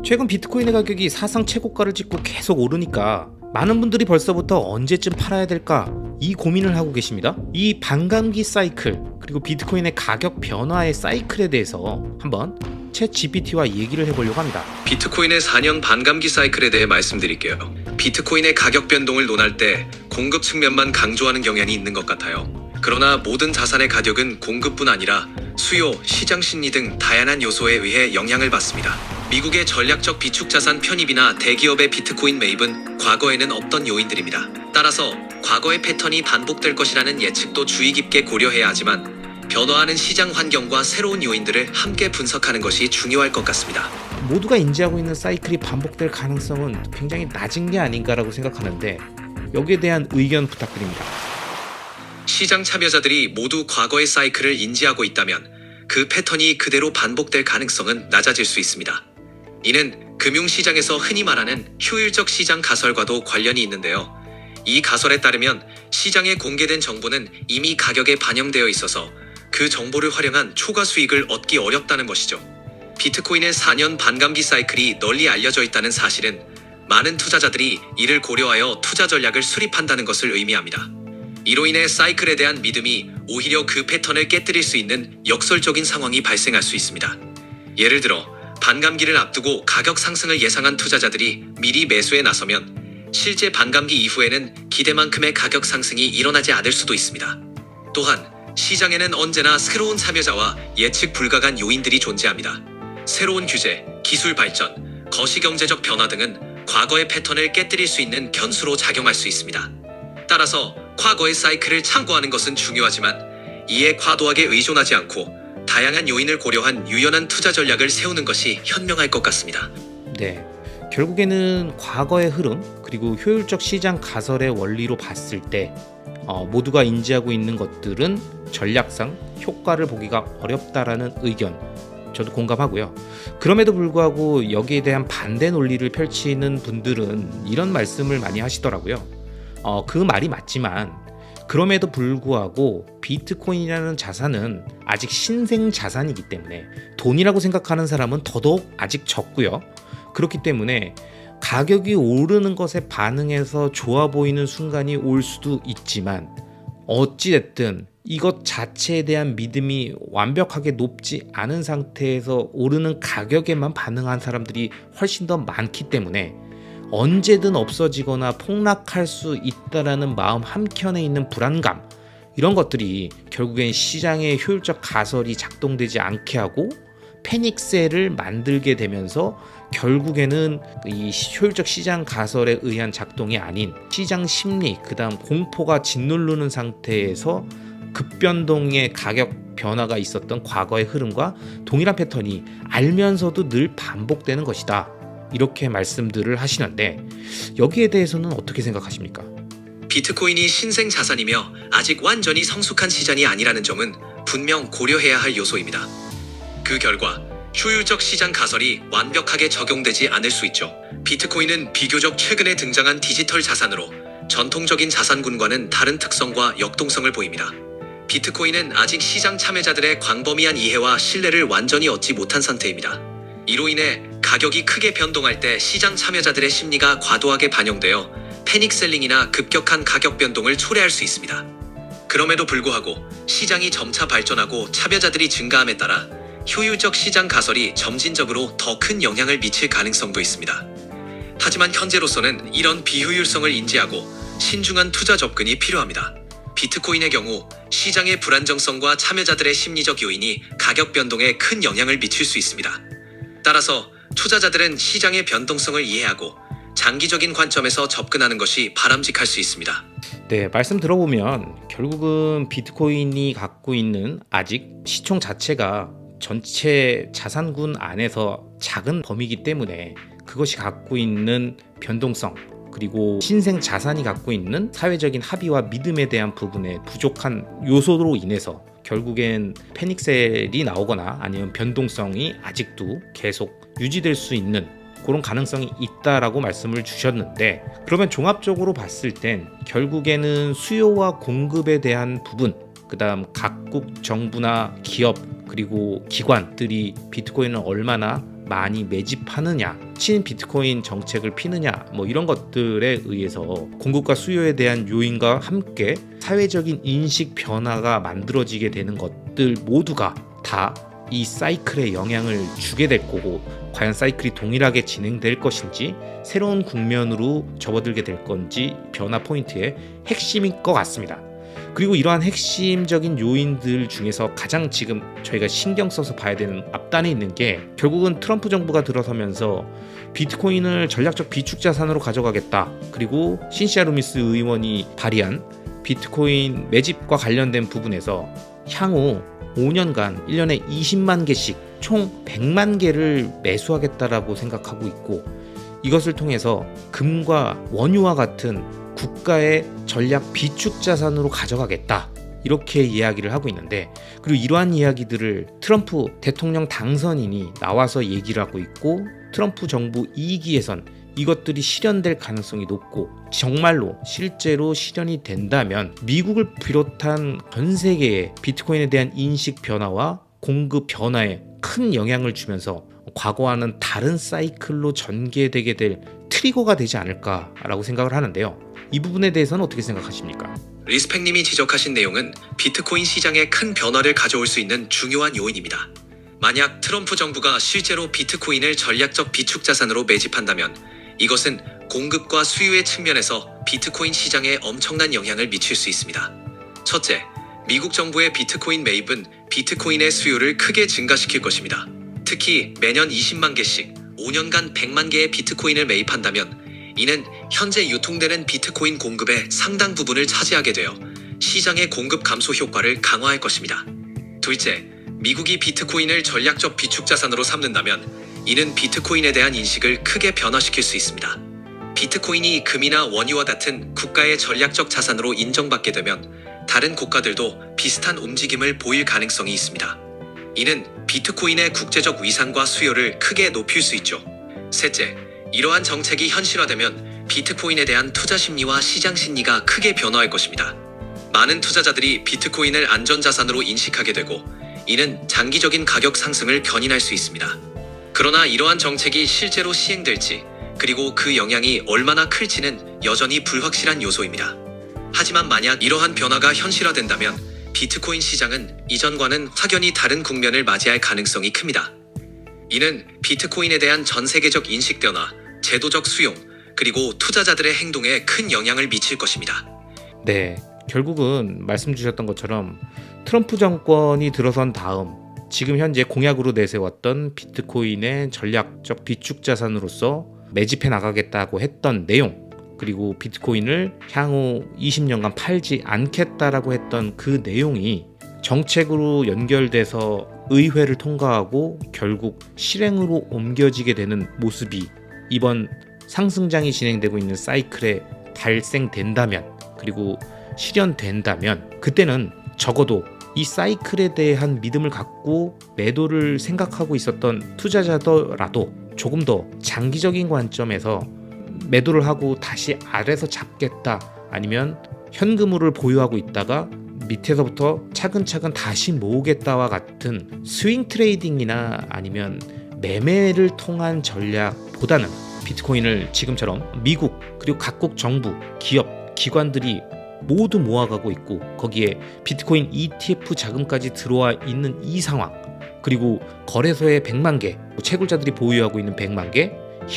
최근 비트코인의 가격이 사상 최고가를 찍고 계속 오르니까 많은 분들이 벌써부터 언제쯤 팔아야 될까 이 고민을 하고 계십니다. 이 반감기 사이클 그리고 비트코인의 가격 변화의 사이클에 대해서 한번 챗GPT와 얘기를 해보려고 합니다. 비트코인의 4년 반감기 사이클에 대해 말씀드릴게요. 비트코인의 가격 변동을 논할 때 공급 측면만 강조하는 경향이 있는 것 같아요. 그러나 모든 자산의 가격은 공급뿐 아니라 수요, 시장 심리 등 다양한 요소에 의해 영향을 받습니다. 미국의 전략적 비축 자산 편입이나 대기업의 비트코인 매입은 과거에는 없던 요인들입니다. 따라서 과거의 패턴이 반복될 것이라는 예측도 주의 깊게 고려해야 하지만 변화하는 시장 환경과 새로운 요인들을 함께 분석하는 것이 중요할 것 같습니다. 모두가 인지하고 있는 사이클이 반복될 가능성은 굉장히 낮은 게 아닌가라고 생각하는데 여기에 대한 의견 부탁드립니다. 시장 참여자들이 모두 과거의 사이클을 인지하고 있다면 그 패턴이 그대로 반복될 가능성은 낮아질 수 있습니다. 이는 금융시장에서 흔히 말하는 효율적 시장 가설과도 관련이 있는데요. 이 가설에 따르면 시장에 공개된 정보는 이미 가격에 반영되어 있어서 그 정보를 활용한 초과 수익을 얻기 어렵다는 것이죠. 비트코인의 4년 반감기 사이클이 널리 알려져 있다는 사실은 많은 투자자들이 이를 고려하여 투자 전략을 수립한다는 것을 의미합니다. 이로 인해 사이클에 대한 믿음이 오히려 그 패턴을 깨뜨릴 수 있는 역설적인 상황이 발생할 수 있습니다. 예를 들어 반감기를 앞두고 가격 상승을 예상한 투자자들이 미리 매수에 나서면 실제 반감기 이후에는 기대만큼의 가격 상승이 일어나지 않을 수도 있습니다. 또한 시장에는 언제나 새로운 참여자와 예측 불가한 요인들이 존재합니다. 새로운 규제, 기술 발전, 거시경제적 변화 등은 과거의 패턴을 깨뜨릴 수 있는 변수로 작용할 수 있습니다. 따라서 과거의 사이클을 참고하는 것은 중요하지만 이에 과도하게 의존하지 않고 다양한 요인을 고려한 유연한 투자 전략을 세우는 것이 현명할 것 같습니다. 네, 결국에는 과거의 흐름 그리고 효율적 시장 가설의 원리로 봤을 때 모두가 인지하고 있는 것들은 전략상 효과를 보기가 어렵다라는 의견 저도 공감하고요. 그럼에도 불구하고 여기에 대한 반대 논리를 펼치는 분들은 이런 말씀을 많이 하시더라고요. 그 말이 맞지만 그럼에도 불구하고 비트코인이라는 자산은 아직 신생 자산이기 때문에 돈이라고 생각하는 사람은 더더욱 아직 적고요. 그렇기 때문에 가격이 오르는 것에 반응해서 좋아 보이는 순간이 올 수도 있지만 어찌됐든 이것 자체에 대한 믿음이 완벽하게 높지 않은 상태에서 오르는 가격에만 반응한 사람들이 훨씬 더 많기 때문에 언제든 없어지거나 폭락할 수 있다라는 마음 한켠에 있는 불안감 이런 것들이 결국엔 시장의 효율적 가설이 작동되지 않게 하고 패닉셀을 만들게 되면서 결국에는 이 효율적 시장 가설에 의한 작동이 아닌 시장 심리 그다음 공포가 짓누르는 상태에서 급변동의 가격 변화가 있었던 과거의 흐름과 동일한 패턴이 알면서도 늘 반복되는 것이다. 이렇게 말씀들을 하시는데 여기에 대해서는 어떻게 생각하십니까? 비트코인이 신생 자산이며 아직 완전히 성숙한 시장이 아니라는 점은 분명 고려해야 할 요소입니다. 그 결과 효율적 시장 가설이 완벽하게 적용되지 않을 수 있죠. 비트코인은 비교적 최근에 등장한 디지털 자산으로 전통적인 자산군과는 다른 특성과 역동성을 보입니다. 비트코인은 아직 시장 참여자들의 광범위한 이해와 신뢰를 완전히 얻지 못한 상태입니다. 이로 인해 가격이 크게 변동할 때 시장 참여자들의 심리가 과도하게 반영되어 패닉셀링이나 급격한 가격 변동을 초래할 수 있습니다. 그럼에도 불구하고 시장이 점차 발전하고 참여자들이 증가함에 따라 효율적 시장 가설이 점진적으로 더 큰 영향을 미칠 가능성도 있습니다. 하지만 현재로서는 이런 비효율성을 인지하고 신중한 투자 접근이 필요합니다. 비트코인의 경우 시장의 불안정성과 참여자들의 심리적 요인이 가격 변동에 큰 영향을 미칠 수 있습니다. 따라서 투자자들은 시장의 변동성을 이해하고 장기적인 관점에서 접근하는 것이 바람직할 수 있습니다. 네, 말씀 들어보면 결국은 비트코인이 갖고 있는 아직 시총 자체가 전체 자산군 안에서 작은 범위이기 때문에 그것이 갖고 있는 변동성 그리고 신생 자산이 갖고 있는 사회적인 합의와 믿음에 대한 부분의 부족한 요소로 인해서 결국엔 패닉셀이 나오거나 아니면 변동성이 아직도 계속 유지될 수 있는 그런 가능성이 있다라고 말씀을 주셨는데 그러면 종합적으로 봤을 땐 결국에는 수요와 공급에 대한 부분 그다음 각국 정부나 기업 그리고 기관들이 비트코인을 얼마나 많이 매집하느냐 미친 비트코인 정책을 피느냐 뭐 이런 것들에 의해서 공급과 수요에 대한 요인과 함께 사회적인 인식 변화가 만들어지게 되는 것들 모두가 다 이 사이클에 영향을 주게 될 거고, 과연 사이클이 동일하게 진행될 것인지 새로운 국면으로 접어들게 될 건지 변화 포인트의 핵심인 것 같습니다. 그리고 이러한 핵심적인 요인들 중에서 가장 지금 저희가 신경 써서 봐야 되는 앞단에 있는 게, 결국은 트럼프 정부가 들어서면서 비트코인을 전략적 비축 자산으로 가져가겠다, 그리고 신시아 루미스 의원이 발의한 비트코인 매집과 관련된 부분에서 향후 5년간 1년에 20만 개씩 총 100만 개를 매수하겠다라고 생각하고 있고, 이것을 통해서 금과 원유와 같은 국가의 전략 비축 자산으로 가져가겠다, 이렇게 이야기를 하고 있는데, 그리고 이러한 이야기들을 트럼프 대통령 당선인이 나와서 얘기를 하고 있고, 트럼프 정부 2기에선 이것들이 실현될 가능성이 높고, 정말로 실제로 실현이 된다면 미국을 비롯한 전 세계의 비트코인에 대한 인식 변화와 공급 변화에 큰 영향을 주면서 과거와는 다른 사이클로 전개되게 될 트리거가 되지 않을까라고 생각을 하는데요. 이 부분에 대해서는 어떻게 생각하십니까? 리스펙님이 지적하신 내용은 비트코인 시장에 큰 변화를 가져올 수 있는 중요한 요인입니다. 만약 트럼프 정부가 실제로 비트코인을 전략적 비축 자산으로 매집한다면 이것은 공급과 수요의 측면에서 비트코인 시장에 엄청난 영향을 미칠 수 있습니다. 첫째, 미국 정부의 비트코인 매입은 비트코인의 수요를 크게 증가시킬 것입니다. 특히 매년 20만 개씩 5년간 100만 개의 비트코인을 매입한다면 이는 현재 유통되는 비트코인 공급의 상당 부분을 차지하게 되어 시장의 공급 감소 효과를 강화할 것입니다. 둘째, 미국이 비트코인을 전략적 비축 자산으로 삼는다면 이는 비트코인에 대한 인식을 크게 변화시킬 수 있습니다. 비트코인이 금이나 원유와 같은 국가의 전략적 자산으로 인정받게 되면 다른 국가들도 비슷한 움직임을 보일 가능성이 있습니다. 이는 비트코인의 국제적 위상과 수요를 크게 높일 수 있죠. 셋째, 이러한 정책이 현실화되면 비트코인에 대한 투자 심리와 시장 심리가 크게 변화할 것입니다. 많은 투자자들이 비트코인을 안전자산으로 인식하게 되고, 이는 장기적인 가격 상승을 견인할 수 있습니다. 그러나 이러한 정책이 실제로 시행될지, 그리고 그 영향이 얼마나 클지는 여전히 불확실한 요소입니다. 하지만 만약 이러한 변화가 현실화된다면 비트코인 시장은 이전과는 확연히 다른 국면을 맞이할 가능성이 큽니다. 이는 비트코인에 대한 전 세계적 인식 변화, 제도적 수용, 그리고 투자자들의 행동에 큰 영향을 미칠 것입니다. 네, 결국은 말씀 주셨던 것처럼 트럼프 정권이 들어선 다음 지금 현재 공약으로 내세웠던 비트코인의 전략적 비축 자산으로서 매집해 나가겠다고 했던 내용, 그리고 비트코인을 향후 20년간 팔지 않겠다라고 했던 그 내용이 정책으로 연결돼서 의회를 통과하고 결국 실행으로 옮겨지게 되는 모습이 이번 상승장이 진행되고 있는 사이클에 발생된다면, 그리고 실현된다면, 그때는 적어도 이 사이클에 대한 믿음을 갖고 매도를 생각하고 있었던 투자자더라도 조금 더 장기적인 관점에서 매도를 하고 다시 아래서 잡겠다, 아니면 현금으로 보유하고 있다가 밑에서부터 차근차근 다시 모으겠다와 같은 스윙 트레이딩이나 아니면 매매를 통한 전략보다는 비트코인을 지금처럼 미국 그리고 각국 정부, 기업, 기관들이 모두 모아가고 있고, 거기에 비트코인 ETF 자금까지 들어와 있는 이 상황, 그리고 거래소에 100만 개, 채굴자들이 보유하고 있는 100만 개,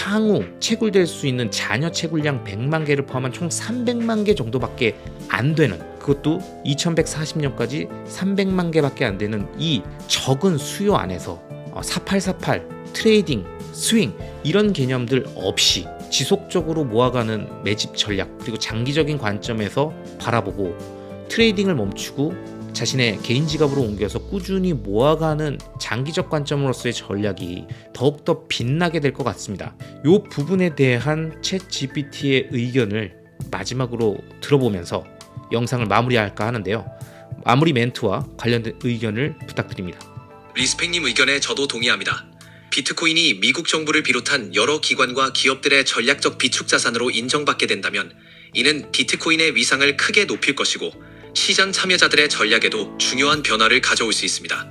향후 채굴될 수 있는 잔여 채굴량 100만 개를 포함한 총 300만 개 정도밖에 안 되는, 그것도 2140년까지 300만 개밖에 안 되는 이 적은 수요 안에서 4848, 트레이딩, 스윙 이런 개념들 없이 지속적으로 모아가는 매집 전략, 그리고 장기적인 관점에서 바라보고 트레이딩을 멈추고 자신의 개인 지갑으로 옮겨서 꾸준히 모아가는 장기적 관점으로서의 전략이 더욱더 빛나게 될 것 같습니다. 이 부분에 대한 챗 GPT의 의견을 마지막으로 들어보면서 영상을 마무리할까 하는데요. 마무리 멘트와 관련된 의견을 부탁드립니다. 리스펙님 의견에 저도 동의합니다. 비트코인이 미국 정부를 비롯한 여러 기관과 기업들의 전략적 비축 자산으로 인정받게 된다면 이는 비트코인의 위상을 크게 높일 것이고 시장 참여자들의 전략에도 중요한 변화를 가져올 수 있습니다.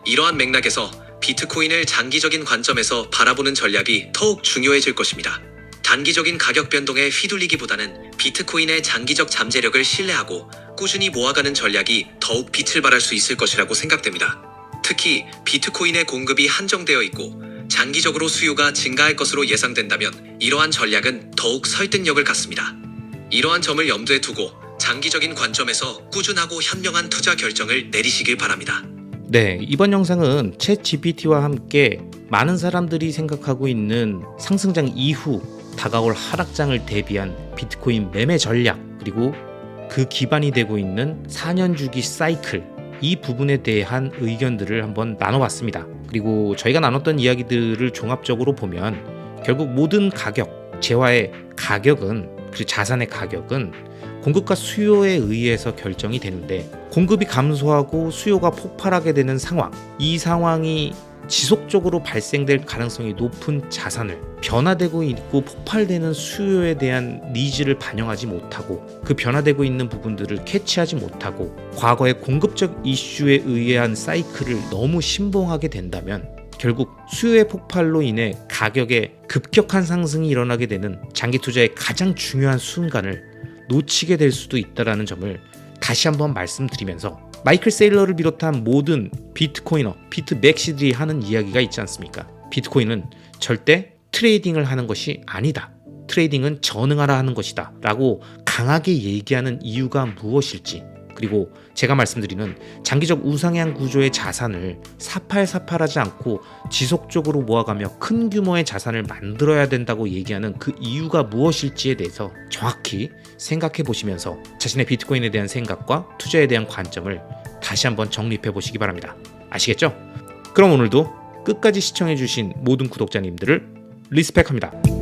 이러한 맥락에서 비트코인을 장기적인 관점에서 바라보는 전략이 더욱 중요해질 것입니다. 단기적인 가격 변동에 휘둘리기보다는 비트코인의 장기적 잠재력을 신뢰하고 꾸준히 모아가는 전략이 더욱 빛을 발할 수 있을 것이라고 생각됩니다. 특히 비트코인의 공급이 한정되어 있고 장기적으로 수요가 증가할 것으로 예상된다면 이러한 전략은 더욱 설득력을 갖습니다. 이러한 점을 염두에 두고 장기적인 관점에서 꾸준하고 현명한 투자 결정을 내리시길 바랍니다. 네, 이번 영상은 챗 GPT와 함께 많은 사람들이 생각하고 있는 상승장 이후 다가올 하락장을 대비한 비트코인 매매 전략, 그리고 그 기반이 되고 있는 4년 주기 사이클, 이 부분에 대한 의견들을 한번 나눠봤습니다. 그리고 저희가 나눴던 이야기들을 종합적으로 보면 결국 모든 가격, 재화의 가격은, 그리고 자산의 가격은 공급과 수요에 의해서 결정이 되는데, 공급이 감소하고 수요가 폭발하게 되는 상황, 이 상황이 지속적으로 발생될 가능성이 높은 자산을 변화되고 있고 폭발되는 수요에 대한 니즈를 반영하지 못하고 그 변화되고 있는 부분들을 캐치하지 못하고 과거의 공급적 이슈에 의한 사이클을 너무 신봉하게 된다면 결국 수요의 폭발로 인해 가격의 급격한 상승이 일어나게 되는 장기 투자의 가장 중요한 순간을 놓치게 될 수도 있다는 점을 다시 한번 말씀드리면서, 마이클 세일러를 비롯한 모든 비트코이너, 비트맥시들이 하는 이야기가 있지 않습니까? 비트코인은 절대 트레이딩을 하는 것이 아니다. 트레이딩은 전응하라 하는 것이다. 라고 강하게 얘기하는 이유가 무엇일지, 그리고 제가 말씀드리는 장기적 우상향 구조의 자산을 사팔사팔하지 않고 지속적으로 모아가며 큰 규모의 자산을 만들어야 된다고 얘기하는 그 이유가 무엇일지에 대해서 정확히 생각해 보시면서 자신의 비트코인에 대한 생각과 투자에 대한 관점을 다시 한번 정립해 보시기 바랍니다. 아시겠죠? 그럼 오늘도 끝까지 시청해 주신 모든 구독자님들을 리스펙합니다.